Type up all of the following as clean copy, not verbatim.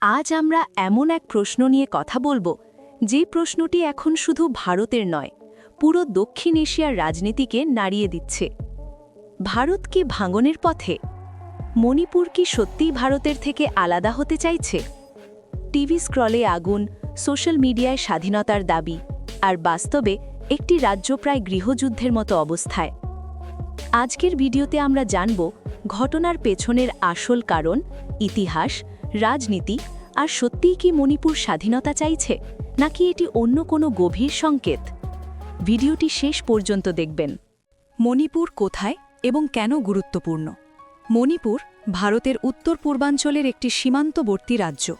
আজ আমরা এমন এক প্রশ্ন নিয়ে কথা বলবো যে প্রশ্নটি এখন শুধু ভারতের নয়, পুরো দক্ষিণ এশিয়ার রাজনীতিকে নাড়িয়ে দিচ্ছে। ভারত কি ভাঙনের পথে? মণিপুর কি সত্যিই ভারতের থেকে আলাদা হতে চাইছে? টিভি স্ক্রলে আগুন, সোশ্যাল মিডিয়ায় স্বাধীনতার দাবি, আর বাস্তবে একটি রাজ্য প্রায় গৃহযুদ্ধের মতো অবস্থায়। আজকের ভিডিওতে আমরা জানব ঘটনার পেছনের আসল কারণ, ইতিহাস, রাজনীতি, আর সত্যিই কি মণিপুর স্বাধীনতা চাইছে নাকি এটি অন্য কোনো গভীর সংকেত। ভিডিওটি শেষ পর্যন্ত দেখবেন। মণিপুর কোথায় এবং কেন গুরুত্বপূর্ণ? মণিপুর ভারতের উত্তর পূর্বাঞ্চলের একটি সীমান্তবর্তী রাজ্য।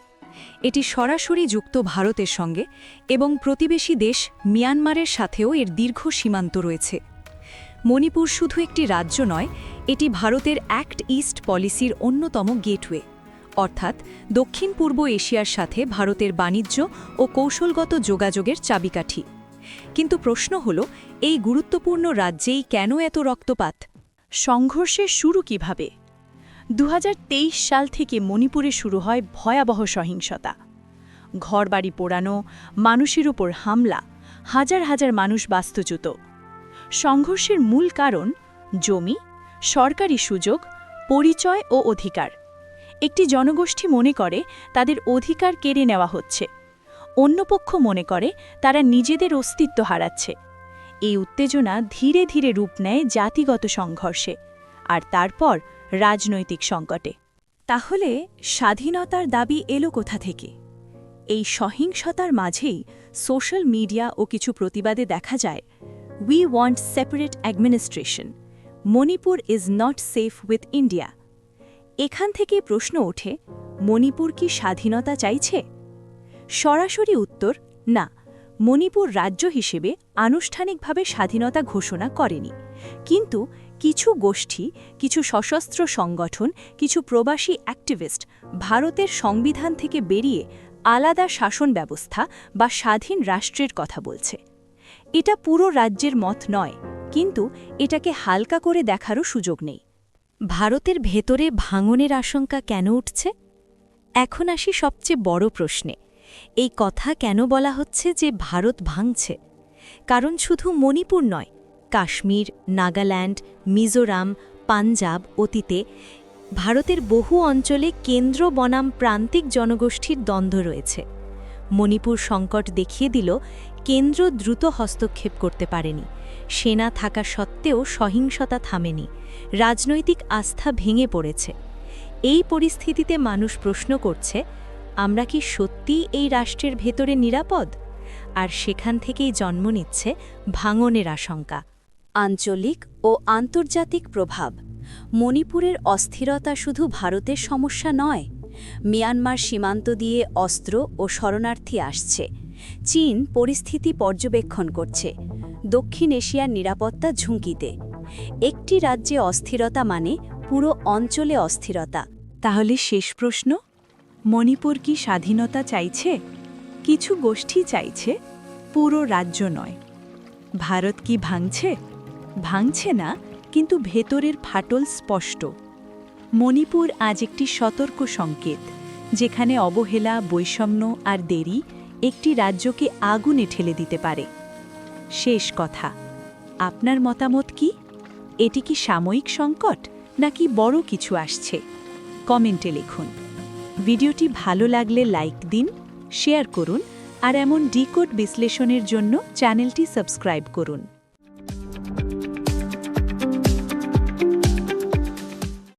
এটি সরাসরি যুক্ত ভারতের সঙ্গে এবং প্রতিবেশী দেশ মিয়ানমারের সাথেও এর দীর্ঘ সীমান্ত রয়েছে। মণিপুর শুধু একটি রাজ্য নয়, এটি ভারতের অ্যাক্ট ইস্ট পলিসির অন্যতম গেটওয়ে, অর্থাৎ দক্ষিণ পূর্ব এশিয়ার সাথে ভারতের বাণিজ্য ও কৌশলগত যোগাযোগের চাবিকাঠি। কিন্তু প্রশ্ন হল, এই গুরুত্বপূর্ণ রাজ্যেই কেন এত রক্তপাত? সংঘর্ষের শুরু কিভাবে? 2023 সাল থেকে মণিপুরে শুরু হয় ভয়াবহ সহিংসতা। ঘরবাড়ি পোড়ানো, মানুষের উপর হামলা, হাজার হাজার মানুষ বাস্তুচ্যুত। সংঘর্ষের মূল কারণ জমি, সরকারি সুযোগ, পরিচয় ও অধিকার। একটি জনগোষ্ঠী মনে করে তাদের অধিকার কেড়ে নেওয়া হচ্ছে, অন্য পক্ষ মনে করে তারা নিজেদের অস্তিত্ব হারাচ্ছে। এই উত্তেজনা ধীরে ধীরে রূপ নেয় জাতিগত সংঘর্ষে, আর তারপর রাজনৈতিক সংকটে। তাহলে স্বাধীনতার দাবি এলো কোথা থেকে? এই সহিংসতার মাঝেই সোশ্যাল মিডিয়া ও কিছু প্রতিবাদে দেখা যায়, "We want separate administration. Manipur is not safe with India." এখান থেকে প্রশ্ন ওঠে, মণিপুর কি স্বাধীনতা চাইছে? সরাসরি উত্তর না। মণিপুর রাজ্য হিসেবে আনুষ্ঠানিকভাবে স্বাধীনতা ঘোষণা করেনি, কিন্তু কিছু গোষ্ঠী, কিছু সশস্ত্র সংগঠন, কিছু প্রবাসী অ্যাক্টিভিস্ট ভারতের সংবিধান থেকে বেরিয়ে আলাদা শাসন ব্যবস্থা বা স্বাধীন রাষ্ট্রের কথা বলছে। এটা পুরো রাজ্যের মত নয়, কিন্তু এটাকে হালকা করে দেখারও সুযোগ নেই। ভারতের ভেতরে ভাঙনের আশঙ্কা কেন উঠছে? এখন আসি সবচেয়ে বড় প্রশ্নে, এই কথা কেন বলা হচ্ছে যে ভারত ভাঙছে? কারণ শুধু মণিপুর নয়, কাশ্মীর, নাগাল্যান্ড, মিজোরাম, পাঞ্জাব, অতীতে ভারতের বহু অঞ্চলে কেন্দ্র বনাম প্রান্তিক জনগোষ্ঠীর দ্বন্দ্ব রয়েছে। মণিপুর সংকট দেখিয়ে দিল, কেন্দ্র দ্রুত হস্তক্ষেপ করতে পারেনি, সেনা থাকা সত্ত্বেও সহিংসতা থামেনি, রাজনৈতিক আস্থা ভেঙে পড়েছে। এই পরিস্থিতিতে মানুষ প্রশ্ন করছে, আমরা কি সত্যিই এই রাষ্ট্রের ভেতরে নিরাপদ? আর সেখান থেকেই জন্ম নিচ্ছে ভাঙনের আশঙ্কা। আঞ্চলিক ও আন্তর্জাতিক প্রভাব। মণিপুরের অস্থিরতা শুধু ভারতের সমস্যা নয়। মিয়ানমার সীমান্ত দিয়ে অস্ত্র ও শরণার্থী আসছে। চীন পরিস্থিতি পর্যবেক্ষণ করছে। দক্ষিণ এশিয়ার নিরাপত্তা ঝুঁকিতে। একটি রাজ্যে অস্থিরতা মানে পুরো অঞ্চলে অস্থিরতা। তাহলে শেষ প্রশ্ন, মণিপুর কি স্বাধীনতা চাইছে? কিছু গোষ্ঠী চাইছে, পুরো রাজ্য নয়। ভারত কি ভাঙছে? ভাঙছে না, কিন্তু ভেতরের ফাটল স্পষ্ট। মণিপুর আজ একটি সতর্ক সংকেত, যেখানে অবহেলা, বৈষম্য আর দেরি একটি রাজ্যকে আগুনে ঠেলে দিতে পারে। শেষ কথা, আপনার মতামত কি? এটি কি সাময়িক সংকট নাকি বড় কিছু আসছে? কমেন্টে লিখুন। ভিডিওটি ভালো লাগলে লাইক দিন, শেয়ার করুন, আর এমন ডিকোড বিশ্লেষণের জন্য চ্যানেলটি সাবস্ক্রাইব করুন।